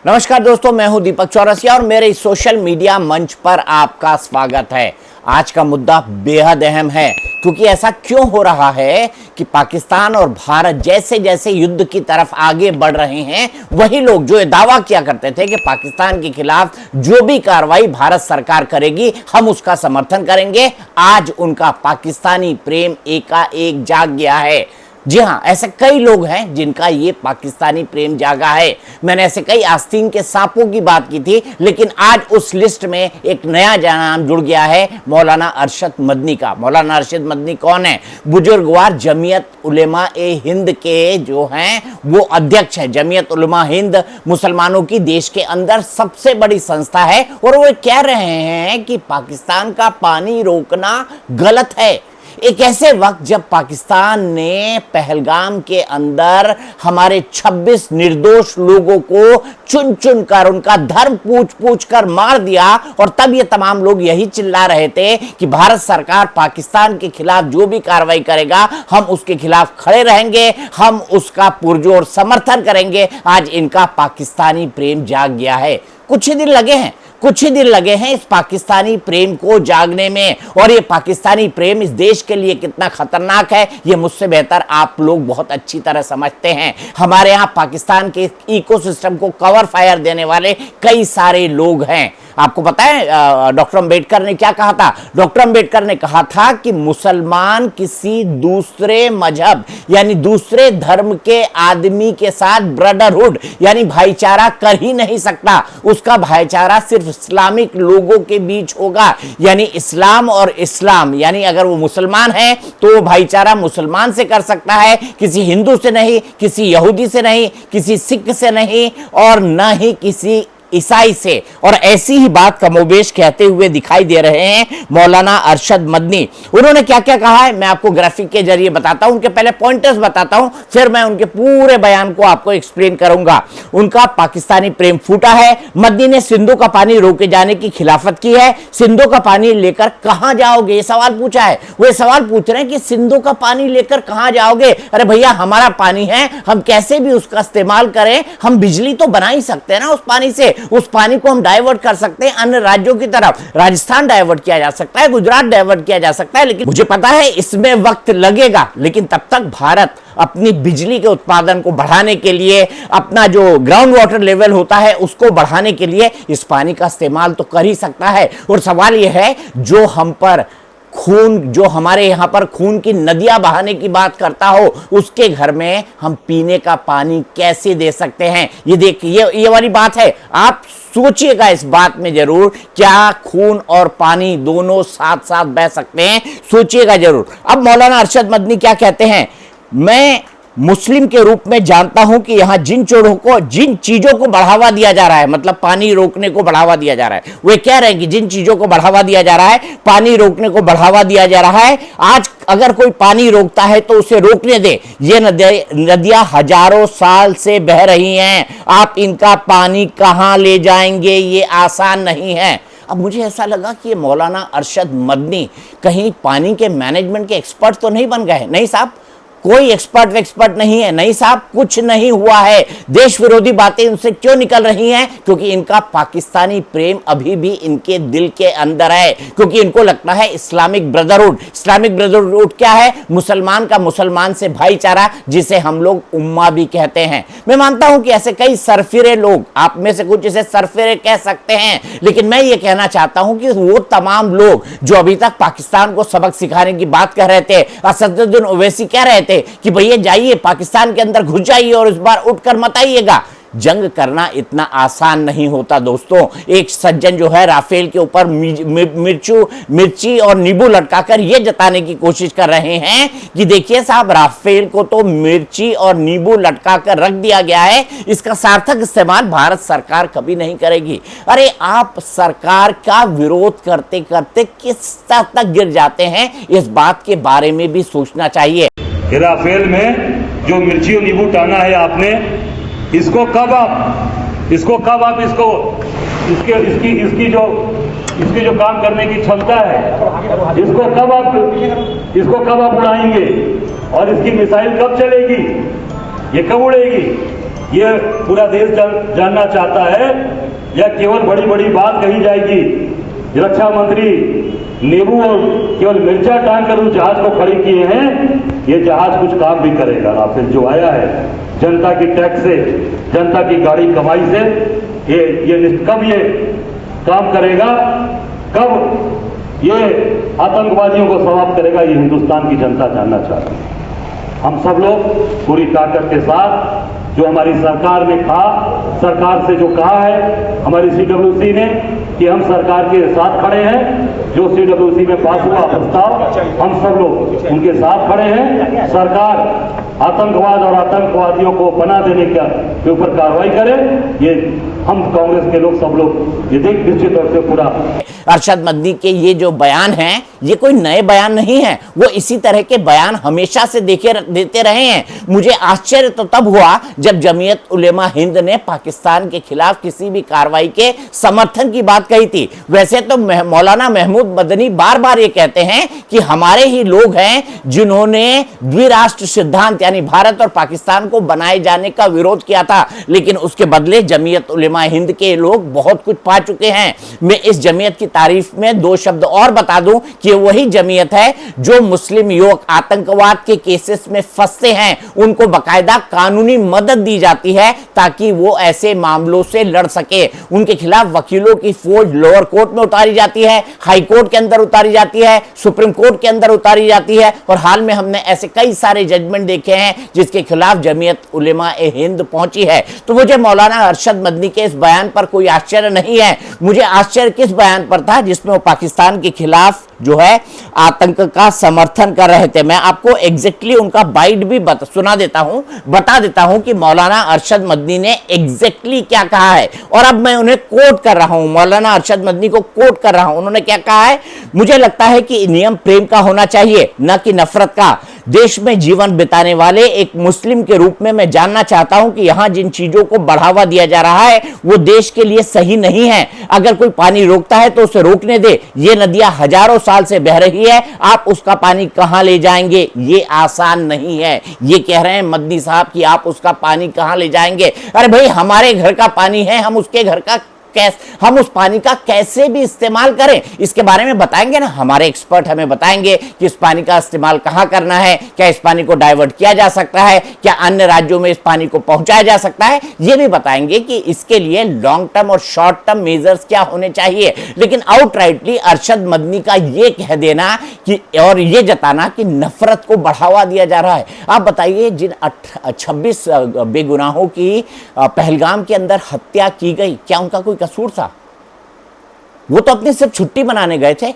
नमस्कार दोस्तों, मैं हूं दीपक चौरसिया और मेरे सोशल मीडिया मंच पर आपका स्वागत है। आज का मुद्दा बेहद अहम है क्योंकि ऐसा क्यों हो रहा है कि पाकिस्तान और भारत जैसे जैसे युद्ध की तरफ आगे बढ़ रहे हैं, वही लोग जो ये दावा किया करते थे कि पाकिस्तान के खिलाफ जो भी कार्रवाई भारत सरकार करेगी हम उसका समर्थन करेंगे, आज उनका पाकिस्तानी प्रेम एकाएक जाग गया है। जी हां, ऐसे कई लोग हैं जिनका ये पाकिस्तानी प्रेम जागा है। मैंने ऐसे कई आस्तीन के सांपों की बात की थी, लेकिन आज उस लिस्ट में एक नया नाम जुड़ गया है, मौलाना अरशद मदनी का। मौलाना अरशद मदनी कौन है? बुजुर्गवार जमीयत उलेमा ए हिंद के जो हैं वो अध्यक्ष हैं। जमीयत उलेमा हिंद मुसलमानों की देश के अंदर सबसे बड़ी संस्था है और वो कह रहे हैं कि पाकिस्तान का पानी रोकना गलत है। एक ऐसे वक्त जब पाकिस्तान ने पहलगाम के अंदर हमारे 26 निर्दोष लोगों को चुन चुन कर उनका धर्म पूछ पूछ कर मार दिया, और तब ये तमाम लोग यही चिल्ला रहे थे कि भारत सरकार पाकिस्तान के खिलाफ जो भी कार्रवाई करेगा हम उसके खिलाफ खड़े रहेंगे, हम उसका पुरजोर समर्थन करेंगे। आज इनका पाकिस्तानी प्रेम जाग गया है। कुछ ही दिन लगे हैं इस पाकिस्तानी प्रेम को जागने में, और ये पाकिस्तानी प्रेम इस देश के लिए कितना खतरनाक है ये मुझसे बेहतर आप लोग बहुत अच्छी तरह समझते हैं। हमारे यहाँ पाकिस्तान के इकोसिस्टम को कवर फायर देने वाले कई सारे लोग हैं। आपको पता है डॉक्टर अंबेडकर ने क्या कहा था? डॉक्टर अंबेडकर ने कहा था कि मुसलमान किसी दूसरे मजहब यानी दूसरे धर्म के आदमी के साथ ब्रदरहुड यानी भाईचारा कर ही नहीं सकता। उसका भाईचारा सिर्फ इस्लामिक लोगों के बीच होगा, यानी इस्लाम और इस्लाम, यानी अगर वो मुसलमान है तो वो भाईचारा मुसलमान से कर सकता है, किसी हिंदू से नहीं, किसी यहूदी से नहीं, किसी सिख से नहीं, और न ही किसी ईसाई से। और ऐसी ही बात कमोबेश कहते हुए दिखाई दे रहे हैं मौलाना अरशद मदनी। उन्होंने क्या क्या कहा है मैं आपको ग्राफिक के जरिए बताता हूं, उनके पहले पॉइंटर्स बताता हूं, फिर मैं उनके पूरे बयान को आपको एक्सप्लेन करूंगा। उनका पाकिस्तानी प्रेम फूटा है। मदनी ने सिंधु का पानी रोके जाने की खिलाफत की है। सिंधु का पानी लेकर कहां जाओगे ये सवाल पूछा है। वो सवाल पूछ रहे हैं कि सिंधु का पानी लेकर कहां जाओगे? अरे भैया, हमारा पानी है, हम कैसे भी उसका इस्तेमाल करें, हम बिजली तो बना ही सकते हैं ना उस पानी से। उस पानी को हम डाइवर्ट कर सकते हैं अन्य राज्यों की तरफ। राजस्थान डाइवर्ट किया जा सकता है, गुजरात डाइवर्ट किया जा सकता है, लेकिन मुझे पता है इसमें वक्त लगेगा, लेकिन तब तक भारत अपनी बिजली के उत्पादन को बढ़ाने के लिए, अपना जो ग्राउंड वाटर लेवल होता है उसको बढ़ाने के लिए इस पानी का इस्तेमाल तो कर ही सकता है। और सवाल यह है, जो हम पर जो हमारे यहां पर खून की नदियां बहाने की बात करता हो, उसके घर में हम पीने का पानी कैसे दे सकते हैं? ये देखिए, ये वाली बात है। आप सोचिएगा इस बात में जरूर, क्या खून और पानी दोनों साथ साथ बह सकते हैं? सोचिएगा जरूर। अब मौलाना अरशद मदनी क्या कहते हैं? मैं मुस्लिम के रूप में जानता हूं कि यहां जिन चीजों को बढ़ावा दिया जा रहा है, मतलब पानी रोकने को बढ़ावा दिया जा रहा है, वे कह रहे हैं कि जिन चीजों को बढ़ावा दिया जा रहा है, पानी रोकने को बढ़ावा दिया जा रहा है, आज अगर कोई पानी रोकता है तो उसे रोकने दे। ये नदियां हजारों साल से बह रही हैं, आप इनका पानी कहां ले जाएंगे? ये आसान नहीं है। अब मुझे ऐसा लगा कि ये मौलाना अरशद मदनी कहीं पानी के मैनेजमेंट के एक्सपर्ट तो नहीं बन गए। नहीं साहब, कोई एक्सपर्ट नहीं है। नहीं साहब, कुछ नहीं हुआ है। देश विरोधी बातें उनसे क्यों निकल रही हैं? क्योंकि इनका पाकिस्तानी प्रेम अभी भी इनके दिल के अंदर है, क्योंकि इनको लगता है इस्लामिक ब्रदरहुड। इस्लामिक ब्रदरहुड क्या है? मुसलमान का मुसलमान से भाईचारा, जिसे हम लोग उम्मा भी कहते हैं। मैं मानता हूं कि ऐसे कई सरफिरे लोग, आप में से कुछ इसे सरफिरे कह सकते हैं, लेकिन मैं ये कहना चाहता हूं कि वो तमाम लोग जो अभी तक पाकिस्तान को सबक सिखाने की बात कर रहे थे, असदुद्दीन ओवैसी कह रहे थे कि भैया जाइए पाकिस्तान के अंदर घुस जाइए और इस बार उठकर मत आइएगा। जंग करना इतना आसान नहीं होता दोस्तों। एक सज्जन जो है राफेल के ऊपर मिर्ची और नींबू लटकाकर यह जताने की कोशिश कर रहे हैं कि देखिए साहब, राफेल को तो मिर्ची और नींबू लटकाकर रख दिया गया है, इसका सार्थक इस्तेमाल भारत सरकार कभी नहीं करेगी। अरे आप सरकार का विरोध करते करते किस स्तर तक गिर जाते हैं, इस बात के बारे में भी सोचना चाहिए। राफेल में जो मिर्ची और नींबू टाना है आपने, इसको कब आप इसकी जो काम करने की क्षमता है, इसको कब आप उड़ाएंगे और इसकी मिसाइल कब चलेगी, ये कब उड़ेगी? ये पूरा देश जानना चाहता है या केवल बड़ी बड़ी बात कही जाएगी? रक्षा मंत्री नींबू और केवल मिर्चा टांग कर उस जहाज को खड़ी किए हैं, ये जहाज कुछ काम भी करेगा? राफेल जो आया है जनता की टैक्स से, जनता की गाड़ी कमाई से, ये कब ये काम करेगा? कब ये आतंकवादियों को समाप्त करेगा? ये हिंदुस्तान की जनता जानना चाहती है। हम सब लोग पूरी ताकत के साथ, जो हमारी सरकार ने कहा, सरकार से जो कहा है हमारी CWC ने कि हम सरकार के साथ खड़े हैं, जो CWC में पास हुआ प्रस्ताव हम सब लोग उनके साथ खड़े हैं। सरकार आतंकवाद और आतंकवादियों को पनाह देने के ऊपर कार्रवाई करे, ये हम कांग्रेस के लोग सब लोग ये निश्चित तौर से पूरा। अरशद मदनी के ये जो बयान हैं, ये कोई नए बयान नहीं है, वो इसी तरह के बयान हमेशा से देते रहे हैं। मुझे आश्चर्य तो तब हुआ जब जमीयत उलेमा हिंद ने पाकिस्तान के खिलाफ किसी भी कार्रवाई के समर्थन की बात कही थी। वैसे तो मौलाना महमूद मदनी बार बार ये कहते हैं कि हमारे ही लोग हैं जिन्होंने द्विराष्ट्र सिद्धांत यानी भारत और पाकिस्तान को बनाए जाने का विरोध किया था, लेकिन उसके बदले जमीयत उलेमा हिंद के लोग बहुत कुछ पा चुके हैं। मैं इस जमीयत की तारीफ में दो शब्द और बता दूं कि वही जमीयत है जो मुस्लिम युवक आतंकवाद के केसेस में फंसते हैं, उनको बकायदा कानूनी मदद दी जाती है ताकि वो ऐसे मामलों से लड़ सके। उनके खिलाफ वकीलों की फौज लोअर कोर्ट में उतारी जाती है, हाई कोर्ट के अंदर उतारी जाती है, सुप्रीम कोर्ट के अंदर उतारी जाती है, और हाल में हमने ऐसे कई सारे जजमेंट देखे हैं जिसके खिलाफ जमीयत उलेमा ए हिंद पहुंची है। तो मुझे मौलाना अरशद मदनी के इस बयान पर कोई आश्चर्य नहीं है। मुझे आश्चर्य किस बयान पर था जिसमें वो पाकिस्तान के खिलाफ जो है आतंक का समर्थन कर रहे थे। मैं आपको एग्जैक्टली उनका बाइट भी बता देता हूं कि मौलाना अरशद मदनी ने एग्जैक्टली क्या कहा है, और अब मैं उन्हें कोट कर रहा हूं, मौलाना अरशद मदनी को कोट कर रहा हूं। उन्होंने क्या कहा है? मुझे लगता है कि नियम प्रेम का होना चाहिए, न कि नफरत का। देश में जीवन बिताने वाले एक मुस्लिम के रूप में मैं जानना चाहता हूं कि यहां जिन चीजों को बढ़ावा दिया जा रहा है वो देश के लिए सही नहीं है। अगर कोई पानी रोकता है तो उसे रोकने दे। ये नदियां हजारों साल से बह रही है, आप उसका पानी कहां ले जाएंगे? ये आसान नहीं है। ये कह रहे हैं मदनी साहब कि आप उसका पानी कहां ले जाएंगे? अरे भाई, हमारे घर का पानी है, हम उसके घर का हम उस पानी का कैसे भी इस्तेमाल करें, इसके बारे में बताएंगे ना। हमारे एक्सपर्ट हमें बताएंगे कि इस पानी का इस्तेमाल कहां करना है, क्या इस पानी को डाइवर्ट किया जा सकता है, क्या अन्य राज्यों में इस पानी को पहुंचाया जा सकता है। ये भी बताएंगे कि इसके लिए लॉन्ग टर्म और शॉर्ट टर्म मेजर्स क्या होने चाहिए। लेकिन आउटराइटली अरशद मदनी का ये कह देना कि और ये जताना कि नफरत को बढ़ावा दिया जा रहा है। आप बताइए, जिन 26 बेगुनाहों की पहलगाम के अंदर हत्या की गई, क्या उनका कोई कसूर था? वो तो अपनी सिर्फ छुट्टी मनाने गए थे,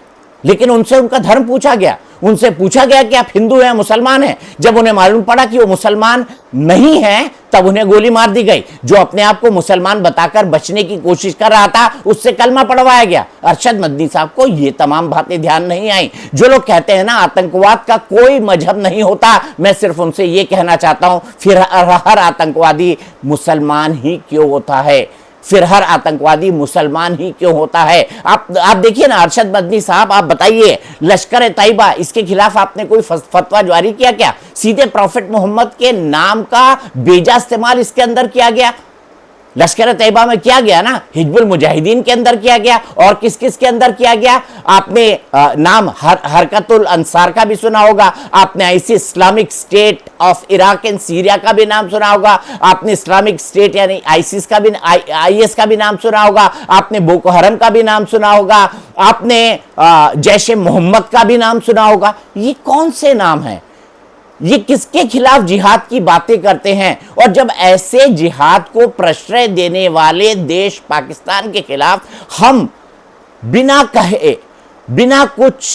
लेकिन उनसे उनका धर्म पूछा गया। उनसे पूछा गया कि आप हिंदू हैं, मुसलमान हैं। जब उन्हें मालूम पड़ा कि वो मुसलमान नहीं हैं, तब उन्हें गोली मार दी गई। जो अपने आप को मुसलमान बताकर बचने की कोशिश कर रहा था, उससे कलमा पढ़वाया गया। अरशद मदनी साहब को ये तमाम बातें ध्यान नहीं आई। जो लोग कहते हैं ना आतंकवाद का कोई मजहब नहीं होता, मैं सिर्फ उनसे ये कहना चाहता हूं, फिर हर आतंकवादी मुसलमान ही क्यों होता है? फिर हर आतंकवादी मुसलमान ही क्यों होता है? आप देखिए ना अरशद मदनी साहब, आप बताइए, लश्कर तैयबा, इसके खिलाफ आपने कोई फतवा जारी किया क्या? सीधे प्रॉफेट मोहम्मद के नाम का बेजा इस्तेमाल इसके अंदर किया गया। लश्कर तैयबा में किया गया ना, हिजबुल मुजाहिदीन के अंदर किया गया, और किस किस के अंदर किया गया? आपने नाम हरकतुल अंसार का भी सुना होगा, आपने ISIS Islamic state of Iraq and Syria का भी नाम सुना होगा, आपने इस्लामिक स्टेट यानी आईसिस का भी आईएस का भी नाम सुना होगा, आपने बोको हरम का भी नाम सुना होगा, आपने जैश ए मोहम्मद का भी नाम सुना होगा। ये कौन से नाम हैं? ये किसके खिलाफ जिहाद की बातें करते हैं? और जब ऐसे जिहाद को प्रश्रय देने वाले देश पाकिस्तान के खिलाफ हम बिना कहे, बिना कुछ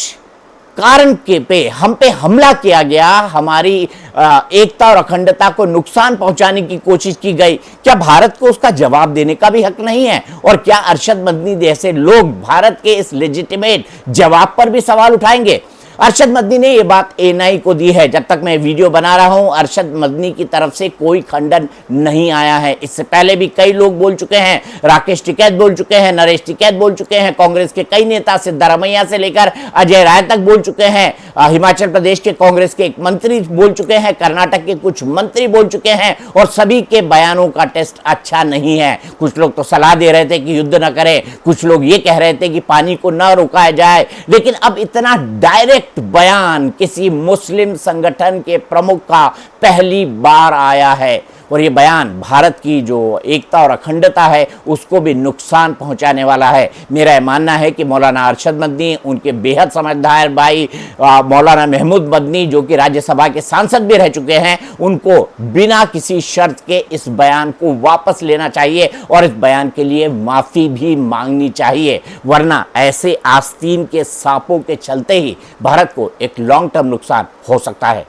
कारण के पे हम पे हमला किया गया, हमारी एकता और अखंडता को नुकसान पहुंचाने की कोशिश की गई, क्या भारत को उसका जवाब देने का भी हक नहीं है? और क्या अरशद मदनी जैसे लोग भारत के इस लेजिटिमेट जवाब पर भी सवाल उठाएंगे? अरशद मदनी ने यह बात एएनआई को दी है। जब तक मैं वीडियो बना रहा हूं, अरशद मदनी की तरफ से कोई खंडन नहीं आया है। इससे पहले भी कई लोग बोल चुके हैं, राकेश टिकैत बोल चुके हैं, नरेश टिकैत बोल चुके हैं, कांग्रेस के कई नेता सिद्धारमैया से लेकर अजय राय तक बोल चुके हैं, हिमाचल प्रदेश के कांग्रेस के एक मंत्री बोल चुके हैं, कर्नाटक के कुछ मंत्री बोल चुके हैं, और सभी के बयानों का टेस्ट अच्छा नहीं है। कुछ लोग तो सलाह दे रहे थे कि युद्ध न करें, कुछ लोग ये कह रहे थे कि पानी को न रोका जाए, लेकिन अब इतना डायरेक्ट बयान किसी मुस्लिम संगठन के प्रमुख का पहली बार आया है, और ये बयान भारत की जो एकता और अखंडता है उसको भी नुकसान पहुंचाने वाला है। मेरा यह मानना है कि मौलाना अरशद मदनी, उनके बेहद समझदार भाई मौलाना महमूद मदनी, जो कि राज्यसभा के सांसद भी रह चुके हैं, उनको बिना किसी शर्त के इस बयान को वापस लेना चाहिए और इस बयान के लिए माफी भी मांगनी चाहिए, वरना ऐसे आस्तीन के सांपों के चलते ही भारत को एक लॉन्ग टर्म नुकसान हो सकता है।